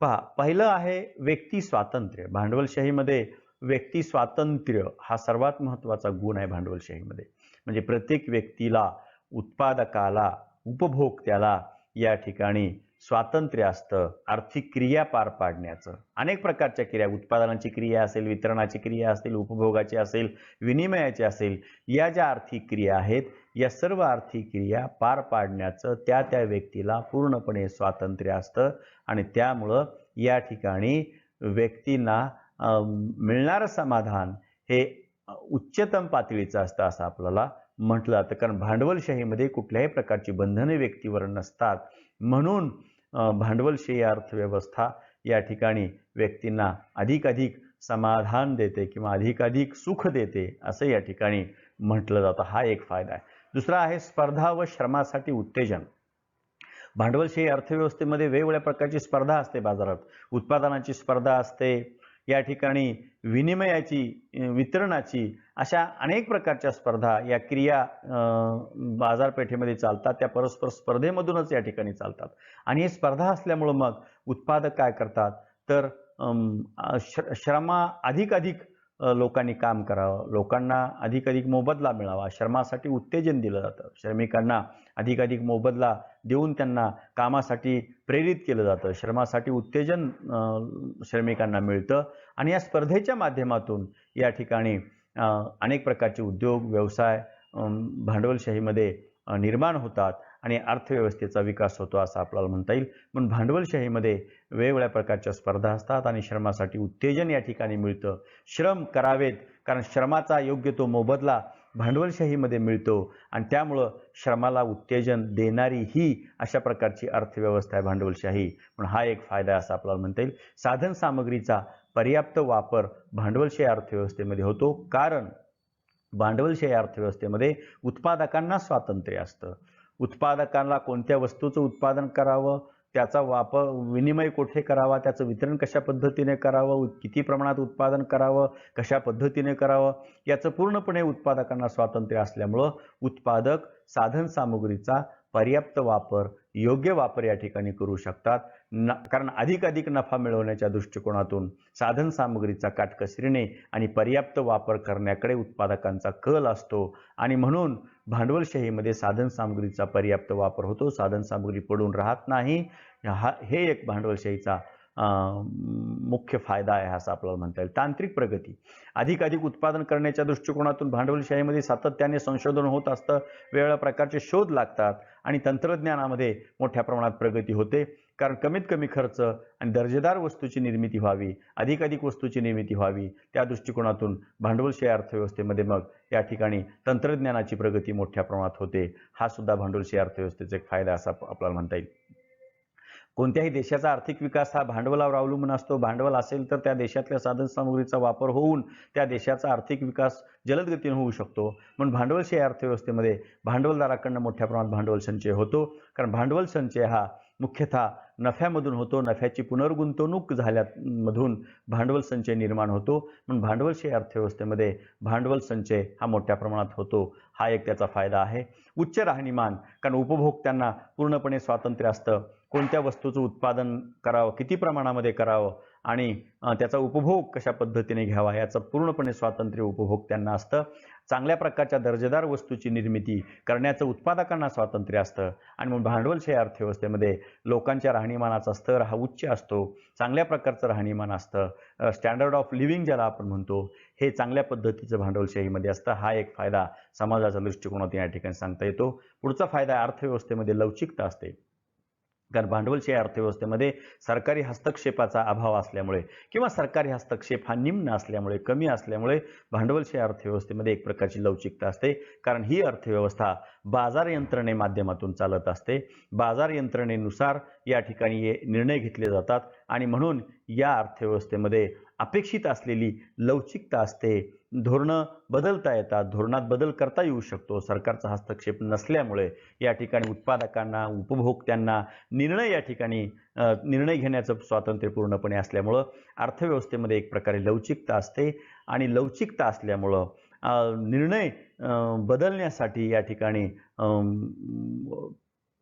पहा, पहिलं आहे व्यक्ती स्वातंत्र्य. भांडवलशाहीमध्ये व्यक्ती स्वातंत्र्य हा सर्वात महत्त्वाचा गुण आहे भांडवलशाहीमध्ये. म्हणजे प्रत्येक व्यक्तीला, उत्पादकाला, उपभोक्त्याला या ठिकाणी स्वातंत्र्य असतं आर्थिक क्रिया पार पाडण्याचं. अनेक प्रकारच्या क्रिया, उत्पादनाची क्रिया असेल, वितरणाची क्रिया असेल, उपभोगाची असेल, विनिमयाची असेल, या ज्या आर्थिक क्रिया आहेत या सर्व आर्थिक क्रिया पार पाडण्याचं त्या त्या व्यक्तीला पूर्णपणे स्वातंत्र्य असतं. आणि त्यामुळं या ठिकाणी व्यक्तींना मिळणारं समाधान हे उच्चतम पातळीचं असतं असं आपल्याला म्हटलं जातं. कारण भांडवलशाहीमध्ये कुठल्याही प्रकारची बंधने व्यक्तीवर नसतात. म्हणून भांडवलशाही अर्थव्यवस्था या ठिकाणी व्यक्तींना अधिकाधिक समाधान देते किंवा अधिकाधिक सुख देते असं या ठिकाणी म्हटलं जातं. हा एक फायदा आहे. दुसरा आहे स्पर्धा व श्रमासाठी उत्तेजन. भांडवलशाही अर्थव्यवस्थेमध्ये वेगवेगळ्या प्रकारची स्पर्धा असते बाजारात. उत्पादनाची स्पर्धा असते, या ठिकाणी विनिमयाची, वितरणाची, अशा अनेक प्रकारच्या स्पर्धा या क्रिया बाजारपेठेमध्ये चालतात. त्या परस्पर स्पर्धेमधूनच या ठिकाणी चालतात. आणि ही स्पर्धा असल्यामुळं मग उत्पादक काय करतात तर श्रमा अधिकाधिक लोकांनी काम करावं, लोकांना अधिकाधिक मोबदला मिळावा, श्रमासाठी उत्तेजन दिलं जातं. श्रमिकांना अधिकाधिक मोबदला देऊन त्यांना कामासाठी प्रेरित केलं जातं. श्रमासाठी उत्तेजन श्रमिकांना मिळतं. आणि या स्पर्धेच्या माध्यमातून या ठिकाणी अनेक प्रकारचे उद्योग, व्यवसाय भांडवलशाहीमध्ये निर्माण होतात आणि अर्थव्यवस्थेचा विकास होतो असं आपल्याला म्हणता येईल. पण भांडवलशाहीमध्ये वेगवेगळ्या प्रकारच्या स्पर्धा असतात आणि श्रमासाठी उत्तेजन या ठिकाणी मिळतं. श्रम करावेत कारण श्रमाचा योग्य तो मोबदला भांडवलशाहीमध्ये मिळतो आणि त्यामुळं श्रमाला उत्तेजन देणारी ही अशा प्रकारची अर्थव्यवस्था आहे भांडवलशाही. पण हा एक फायदा आहे असं आपल्याला म्हणता येईल. साधन सामग्रीचा पर्याप्त वापर भांडवलशाही अर्थव्यवस्थेमध्ये होतो कारण भांडवलशाही अर्थव्यवस्थेमध्ये उत्पादकांना स्वातंत्र्य असतं. उत्पादकांना कोणत्या वस्तूचं उत्पादन करावं, त्याचा वापर, विनिमय कुठे करावा, त्याचं वितरण कशा पद्धतीने करावं, किती प्रमाणात उत्पादन करावं, कशा पद्धतीने करावं, याचं पूर्णपणे उत्पादकांना स्वातंत्र्य असल्यामुळं उत्पादक साधन सामुग्रीचा पर्याप्त वापर, योग्य वापर या ठिकाणी करू शकतात. कारण अधिकाधिक नफा मिळवण्याच्या दृष्टिकोनातून साधन सामुग्रीचा काटकसरीने आणि पर्याप्त वापर करण्याकडे उत्पादकांचा कल असतो. आणि म्हणून भांडवलशाहीमध्ये साधन सामुग्रीचा पर्याप्त वापर होतो, साधन सामुग्री पडून राहत नाही. हे एक भांडवलशाहीचा मुख्य फायदा आहे असं आपल्याला म्हणता येईल. तांत्रिक प्रगती, अधिकाधिक उत्पादन करण्याच्या दृष्टिकोनातून भांडवलशाहीमध्ये सातत्याने संशोधन होत असतं, वेगवेगळ्या प्रकारचे शोध लागतात आणि तंत्रज्ञानामध्ये मोठ्या प्रमाणात प्रगती होते. कारण कमीत कमी खर्च आणि दर्जेदार वस्तूची निर्मिती व्हावी, अधिकाधिक वस्तूची निर्मिती व्हावी, त्या दृष्टिकोनातून भांडवलशाही अर्थव्यवस्थेमध्ये मग या ठिकाणी तंत्रज्ञानाची प्रगती मोठ्या प्रमाणात होते. हा सुद्धा भांडवलशाही अर्थव्यवस्थेचा एक फायदा असा आपल्याला म्हणता येईल. कोणत्याही देशाचा आर्थिक विकास हा भांडवलावर अवलंबून असतो. भांडवल असेल तर त्या देशातल्या साधनसामुग्रीचा वापर होऊन त्या देशाचा आर्थिक विकास जलद गतीने होऊ शकतो. म्हणून भांडवलशाही अर्थव्यवस्थेमध्ये भांडवलदाराकडनं मोठ्या प्रमाणात भांडवल संचय होतो. कारण भांडवल संचय हा मुख्यतः नफ्यामधून होतो. नफ्याची पुनर्गुंतवणूक झाल्यामधून भांडवल संचय निर्माण होतो. म्हणून भांडवलशाही अर्थव्यवस्थेमध्ये भांडवल संचय हा मोठ्या प्रमाणात होतो. हा एक त्याचा फायदा आहे. उच्च राहणीमान, कारण उपभोक्त्यांना पूर्णपणे स्वातंत्र्य असतं. कोणत्या वस्तूचं उत्पादन करावं, किती प्रमाणामध्ये करावं आणि त्याचा उपभोग कशा पद्धतीने घ्यावा याचं पूर्णपणे स्वातंत्र्य उपभोक्त्यांना असतं. चांगल्या प्रकारच्या दर्जेदार वस्तूची निर्मिती करण्याचं उत्पादकांना स्वातंत्र्य असतं. आणि मग भांडवलशाही अर्थव्यवस्थेमध्ये लोकांच्या राहणीमानाचा स्तर हा उच्च असतो. चांगल्या प्रकारचं राहणीमान असतं. स्टँडर्ड ऑफ लिव्हिंग ज्याला आपण म्हणतो, हे चांगल्या पद्धतीचं भांडवलशाहीमध्ये असतं. हा एक फायदा समाजाच्या दृष्टिकोनातून या ठिकाणी सांगता येतो. पुढचा फायदा अर्थव्यवस्थेमध्ये लवचिकता असते. कारण भांडवलशाही अर्थव्यवस्थेमध्ये सरकारी हस्तक्षेपाचा अभाव असल्यामुळे किंवा सरकारी हस्तक्षेप हा निम्न असल्यामुळे, कमी असल्यामुळे भांडवलशाही अर्थव्यवस्थेमध्ये एक प्रकारची लवचिकता असते. कारण ही अर्थव्यवस्था बाजार यंत्रणे माध्यमातून चालत असते. बाजार यंत्रणेनुसार या ठिकाणी निर्णय घेतले जातात आणि म्हणून या अर्थव्यवस्थेमध्ये अपेक्षित असलेली लवचिकता असते. धोरणं बदलता येतात, धोरणात बदल करता येऊ शकतो. सरकारचा हस्तक्षेप नसल्यामुळे या ठिकाणी उत्पादकांना, उपभोक्त्यांना निर्णय या ठिकाणी निर्णय घेण्याचं स्वातंत्र्य पूर्णपणे असल्यामुळं अर्थव्यवस्थेमध्ये एक प्रकारे लवचिकता असते. आणि लवचिकता असल्यामुळं निर्णय बदलण्यासाठी या ठिकाणी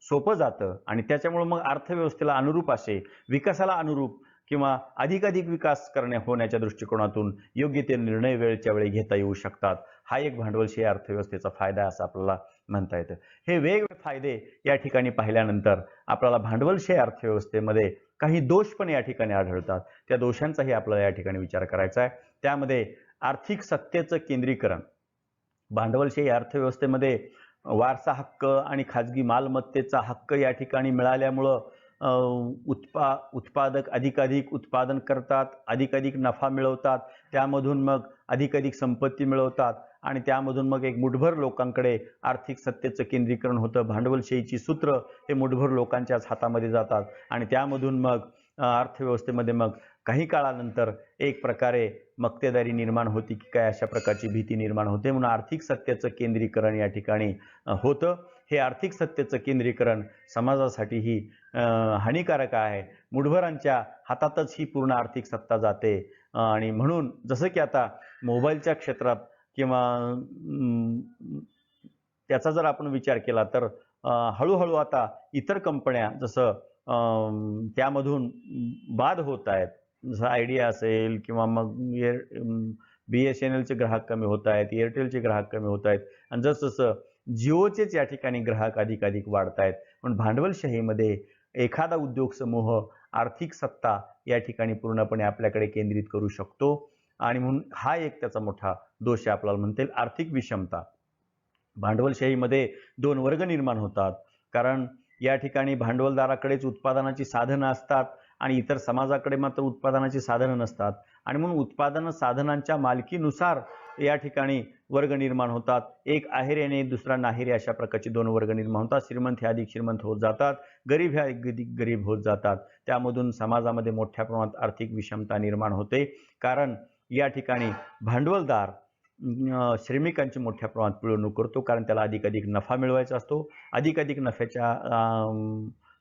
सोपं जातं आणि त्याच्यामुळं मग अर्थव्यवस्थेला अनुरूप असे, विकासाला अनुरूप किंवा अधिकाधिक विकास होण्याच्या दृष्टिकोनातून योग्य ते निर्णय वेळच्या वेळी घेता येऊ शकतात. हा एक भांडवलशाही अर्थव्यवस्थेचा फायदा आहे असं आपल्याला म्हणता येतं. हे वेगवेगळे फायदे या ठिकाणी पाहिल्यानंतर आपल्याला भांडवलशाही अर्थव्यवस्थेमध्ये काही दोष पण या ठिकाणी आढळतात. त्या दोषांचाही आपल्याला या ठिकाणी विचार करायचा आहे. त्यामध्ये आर्थिक सत्तेचं केंद्रीकरण. भांडवलशाही अर्थव्यवस्थेमध्ये वारसा हक्क आणि खाजगी मालमत्तेचा हक्क या ठिकाणी मिळाल्यामुळं उत्पादक अधिकाधिक उत्पादन करतात, अधिकाधिक नफा मिळवतात, त्यामधून मग अधिकाधिक संपत्ती मिळवतात आणि त्यामधून मग एक मुठभर लोकांकडे आर्थिक सत्तेचं केंद्रीकरण होतं. भांडवलशाहीची सूत्र हे मुठभर लोकांच्याच हातामध्ये जातात आणि त्यामधून मग अर्थव्यवस्थेमध्ये मग काही काळानंतर एक प्रकारे मक्तेदारी निर्माण होती की काय अशा प्रकारची भीती निर्माण होते. म्हणून आर्थिक सत्तेचं केंद्रीकरण या ठिकाणी होतं. हे आर्थिक सत्तेचं केंद्रीकरण समाजासाठीही हानिकारक आहे. मुठभरांच्या हातातच ही पूर्ण आर्थिक सत्ता जाते आणि म्हणून जसं की आता मोबाईलच्या क्षेत्रात किंवा त्याचा जर आपण विचार केला तर हळूहळू आता इतर कंपन्या जसं त्यामधून बाद होत आहेत. जसं आयडिया असेल किंवा मग BSNLचे ग्राहक कमी होत आहेत, एअरटेलचे ग्राहक कमी होत आहेत आणि जसं जिओचेच या ठिकाणी ग्राहक अधिकाधिक वाढत आहेत. पण भांडवलशाहीमध्ये एखादा उद्योग समूह आर्थिक सत्ता या ठिकाणी पूर्णपणे आपल्याकडे केंद्रित करू शकतो आणि म्हणून हा एक त्याचा मोठा दोष आहे आपल्याला म्हणता येईल. आर्थिक विषमता. भांडवलशाहीमध्ये दोन वर्ग निर्माण होतात. कारण या ठिकाणी भांडवलदाराकडेच उत्पादनाची साधनं असतात आणि इतर समाजाकडे मात्र उत्पादनाची साधनं नसतात आणि म्हणून उत्पादन साधनांच्या मालकीनुसार या ठिकाणी वर्ग निर्माण होतात. एक आहेऱ्याने दुसरा नाहेरी अशा प्रकारचे दोन वर्ग निर्माण होतात. श्रीमंत हे अधिक श्रीमंत होत जातात, गरीब हे अधिक गरीब होत जातात. त्यामधून समाजामध्ये मोठ्या प्रमाणात आर्थिक विषमता निर्माण होते. कारण या ठिकाणी भांडवलदार श्रमिकांची मोठ्या प्रमाणात पिळवणूक करतो. कारण त्याला अधिकाधिक नफा मिळवायचा असतो. अधिकाधिक नफ्याच्या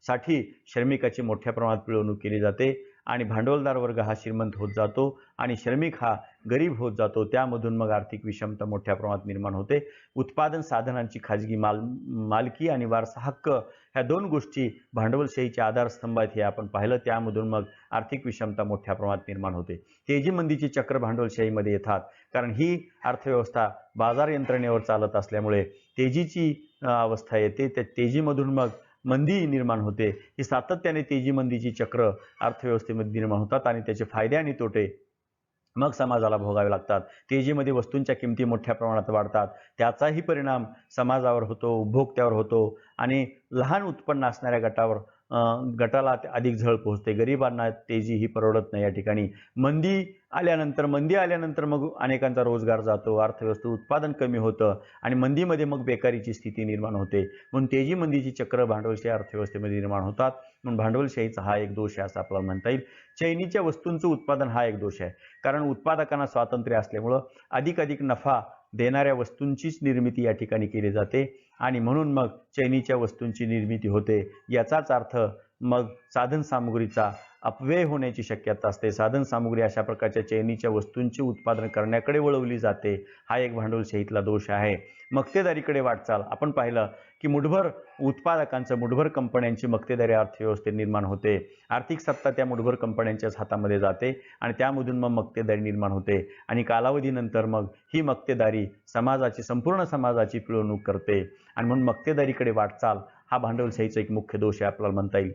साठी श्रमिकाची मोठ्या प्रमाणात पिळवणूक केली जाते आणि भांडवलदार वर्ग हा श्रीमंत होत जातो आणि श्रमिक हा गरीब होत जातो. त्यामधून मग आर्थिक विषमता मोठ्या प्रमाणात निर्माण होते. उत्पादन साधनांची खाजगी मालकी आणि वारसा हक्क ह्या दोन गोष्टी भांडवलशाहीचे आधारस्तंभ आहेत हे आपण पाहिलं. त्यामधून मग आर्थिक विषमता मोठ्या प्रमाणात निर्माण होते. तेजी मंदीची चक्र भांडवलशाहीमध्ये येतात. कारण ही अर्थव्यवस्था बाजार यंत्रणेवर चालत असल्यामुळे तेजीची अवस्था येते. त्या तेजीमधून मग मंदी निर्माण होते. ही सातत्याने तेजी मंदीची चक्र अर्थव्यवस्थेमध्ये निर्माण होतात आणि त्याचे फायदे आणि तोटे मग समाजाला भोगावे लागतात. तेजीमध्ये वस्तूंच्या किमती मोठ्या प्रमाणात वाढतात. त्याचाही परिणाम समाजावर होतो, उपभोक्त्यावर होतो आणि लहान उत्पन्न असणाऱ्या गटावर गटाला अधिक झळ पोहोचते, गरिबांना तेजी ही परवडत नाही या ठिकाणी. मंदी आल्यानंतर मग अनेकांचा रोजगार जातो, अर्थव्यवस्थेत उत्पादन कमी होतं आणि मंदीमध्ये मग बेकारीची स्थिती निर्माण होते. म्हणून तेजी मंदीची चक्र भांडवलशाही अर्थव्यवस्थेमध्ये निर्माण होतात. म्हणून भांडवलशाहीचा हा एक दोष आहे असं आपल्याला म्हणता येईल. चैनीच्या वस्तूंचं उत्पादन हा एक दोष आहे, कारण उत्पादकांना स्वातंत्र्य असल्यामुळं अधिक नफा देणाऱ्या वस्तूंचीच निर्मिती या ठिकाणी केली जाते आणि म्हणून मग चैनीच्या वस्तूंची निर्मिती होते. याचाच अर्थ मग साधनसामुग्रीचा अपव्यय होण्याची शक्यता असते. साधनसामुग्री अशा प्रकारच्या चैनीच्या वस्तूंचे उत्पादन करण्याकडे वळवली जाते. हा एक भांडवलशाहीतला दोष आहे. मक्तेदारीकडे वाटचाल आपण पाहिलं की मुठभर उत्पादकांचं, मुठभर कंपन्यांची मक्तेदारी अर्थव्यवस्थेत निर्माण होते. आर्थिक सत्ता त्या मुठभर कंपन्यांच्याच हातामध्ये जाते आणि त्यामधून मग मक्तेदारी निर्माण होते आणि कालावधीनंतर मग ही मक्तेदारी संपूर्ण समाजाची पिळवणूक करते आणि म्हणून मक्तेदारीकडे वाटचाल हा भांडवलशाहीचा एक मुख्य दोष आहे आपल्याला म्हणता येईल.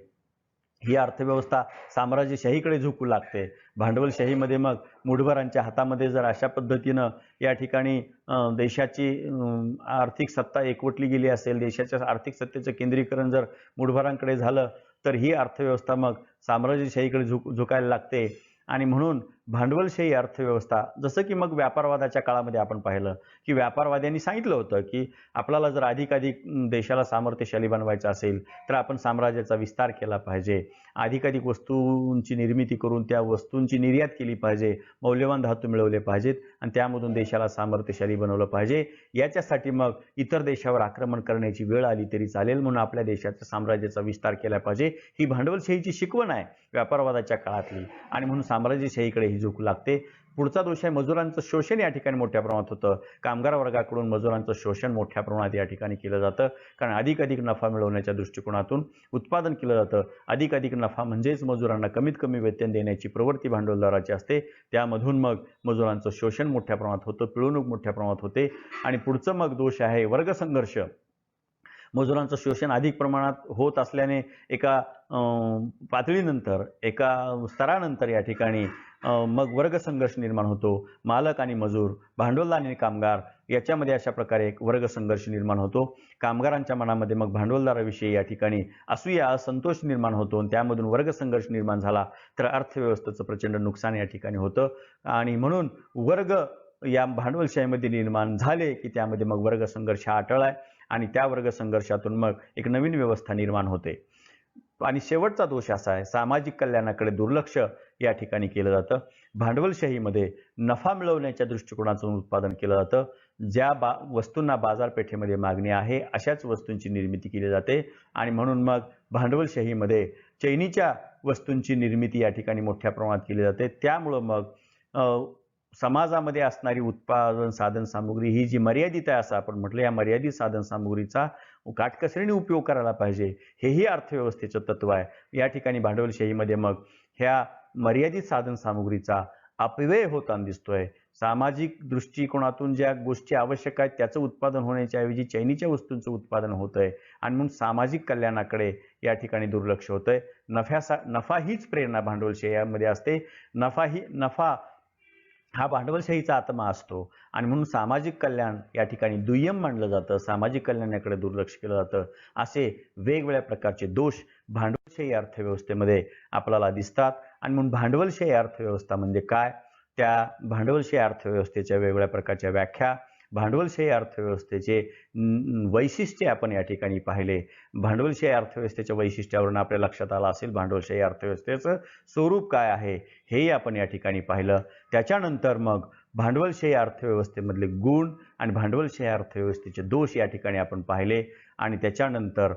ही अर्थव्यवस्था साम्राज्यशाहीकडे झुकू लागते. भांडवलशाहीमध्ये मग मुठभरांच्या हातामध्ये जर अशा पद्धतीनं या ठिकाणी देशाची आर्थिक सत्ता एकवटली गेली असेल, देशाच्या आर्थिक सत्तेचं केंद्रीकरण जर मुठभरांकडे झालं तर ही अर्थव्यवस्था मग साम्राज्यशाहीकडे झुकायला लागते आणि म्हणून भांडवलशाही अर्थव्यवस्था, जसं की मग व्यापारवादाच्या काळामध्ये आपण पाहिलं की व्यापारवाद्यांनी सांगितलं होतं की आपल्याला जर अधिकाधिक देशाला सामर्थ्यशाली बनवायचं असेल तर आपण साम्राज्याचा विस्तार केला पाहिजे, अधिकाधिक वस्तूंची निर्मिती करून त्या वस्तूंची निर्यात केली पाहिजे, मौल्यवान धातू मिळवले पाहिजेत आणि त्यामधून देशाला सामर्थ्यशाली बनवलं पाहिजे. याच्यासाठी मग इतर देशावर आक्रमण करण्याची वेळ आली तरी चालेल, म्हणून आपल्या देशाच्या साम्राज्याचा विस्तार केला पाहिजे. ही भांडवलशाहीची शिकवण आहे व्यापारवादाच्या काळातली आणि म्हणून साम्राज्यशाहीकडे ही झुकू लागते. पुढचा दोष आहे मजुरांचं शोषण या ठिकाणी मोठ्या प्रमाणात होतं. कामगार वर्गाकडून मजुरांचं शोषण मोठ्या प्रमाणात या ठिकाणी केलं जातं, कारण अधिक नफा मिळवण्याच्या दृष्टिकोनातून उत्पादन केलं जातं. अधिक नफा म्हणजेच मजुरांना कमीत कमी वेतन देण्याची प्रवृत्ती भांडवलदाराची असते. त्यामधून मग मजुरांचं शोषण मोठ्या प्रमाणात होतं, पिळवणूक मोठ्या प्रमाणात होते. आणि पुढचं मग दोष आहे वर्गसंघर्ष. मजुरांचं शोषण अधिक प्रमाणात होत असल्याने एका पातळीनंतर, एका स्तरानंतर या ठिकाणी मग वर्गसंघर्ष निर्माण होतो. मालक आणि मजूर, भांडवलदार आणि कामगार याच्यामध्ये अशा प्रकारे एक वर्गसंघर्ष निर्माण होतो. कामगारांच्या मनामध्ये मग भांडवलदाराविषयी या ठिकाणी असूया, असंतोष निर्माण होतो आणि त्यामधून वर्गसंघर्ष निर्माण झाला तर अर्थव्यवस्थेचं प्रचंड नुकसान या ठिकाणी होतं आणि म्हणून वर्ग या भांडवलशाहीमध्ये निर्माण झाले की त्यामध्ये मग वर्गसंघर्ष हा अटळ आहे आणि त्या वर्गसंघर्षातून मग एक नवीन व्यवस्था निर्माण होते. आणि शेवटचा दोष असा आहे, सामाजिक कल्याणाकडे दुर्लक्ष या ठिकाणी केलं जातं. भांडवलशाहीमध्ये नफा मिळवण्याच्या दृष्टिकोनातून उत्पादन केलं जातं. ज्या वस्तूंना बाजारपेठेमध्ये मागणी आहे अशाच वस्तूंची निर्मिती केली जाते आणि म्हणून मग भांडवलशाहीमध्ये चैनीच्या वस्तूंची निर्मिती या ठिकाणी मोठ्या प्रमाणात केली जाते. त्यामुळं मग समाजामध्ये असणारी उत्पादन साधनसामुग्री ही जी मर्यादित आहे असं आपण म्हटलं, या मर्यादित साधनसामुग्रीचा काटकसरीने उपयोग करायला पाहिजे, हेही अर्थव्यवस्थेचं तत्व आहे. या ठिकाणी भांडवलशाहीमध्ये मग ह्या मर्यादित साधनसामुग्रीचा अपव्यय होताना दिसतोय. सामाजिक दृष्टिकोनातून ज्या गोष्टी आवश्यक आहेत त्याचं उत्पादन होण्याच्या ऐवजी चैनीच्या वस्तूंचं उत्पादन होतंय आणि म्हणून सामाजिक कल्याणाकडे या ठिकाणी दुर्लक्ष होतंय. नफा हीच प्रेरणा भांडवलशाहीमध्ये असते. नफा हा भांडवलशाहीचा आत्मा असतो आणि म्हणून सामाजिक कल्याण या ठिकाणी दुय्यम मानलं जातं, सामाजिक कल्याणाकडे दुर्लक्ष केलं जातं. असे वेगवेगळ्या प्रकारचे दोष भांडवलशाही अर्थव्यवस्थेमध्ये आपल्याला दिसतात आणि म्हणून भांडवलशाही अर्थव्यवस्था म्हणजे काय, त्या भांडवलशाही अर्थव्यवस्थेच्या वेगवेगळ्या प्रकारच्या व्याख्या, भांडवलशाही अर्थव्यवस्थेचे वैशिष्ट्ये आपण या ठिकाणी पाहिले. भांडवलशाही अर्थव्यवस्थेच्या वैशिष्ट्यावरून आपल्या लक्षात आलं असेल भांडवलशाही अर्थव्यवस्थेचं स्वरूप काय आहे हेही आपण या ठिकाणी पाहिलं. त्याच्यानंतर मग भांडवलशाही अर्थव्यवस्थेमधले गुण आणि भांडवलशाही अर्थव्यवस्थेचे दोष या ठिकाणी आपण पाहिले आणि त्याच्यानंतर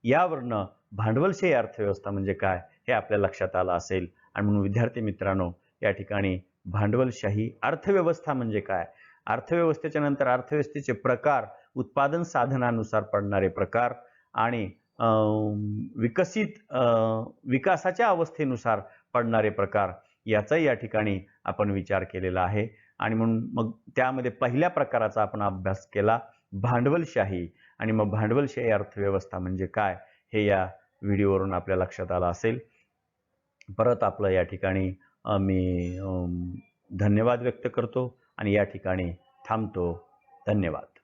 यावरनं भांडवलशाही अर्थव्यवस्था म्हणजे काय हे आपल्या लक्षात आलं असेल. आणि म्हणून विद्यार्थी मित्रांनो, या ठिकाणी भांडवलशाही अर्थव्यवस्था म्हणजे काय, अर्थव्यवस्थेच्या नंतर अर्थव्यवस्थेचे प्रकार, उत्पादन साधनानुसार पडणारे प्रकार आणि विकासाच्या अवस्थेनुसार पडणारे प्रकार याचाही या ठिकाणी आपण विचार केलेला आहे. आणि म्हणून मग त्यामध्ये पहिल्या प्रकाराचा आपण अभ्यास केला भांडवलशाही. आणि मग भांडवलशाही अर्थव्यवस्था म्हणजे काय हे या व्हिडिओवरून आपल्या लक्षात आलं असेल. परत आपलं या ठिकाणी मी धन्यवाद व्यक्त करतो आणि या ठिकाणी थांबतो. धन्यवाद.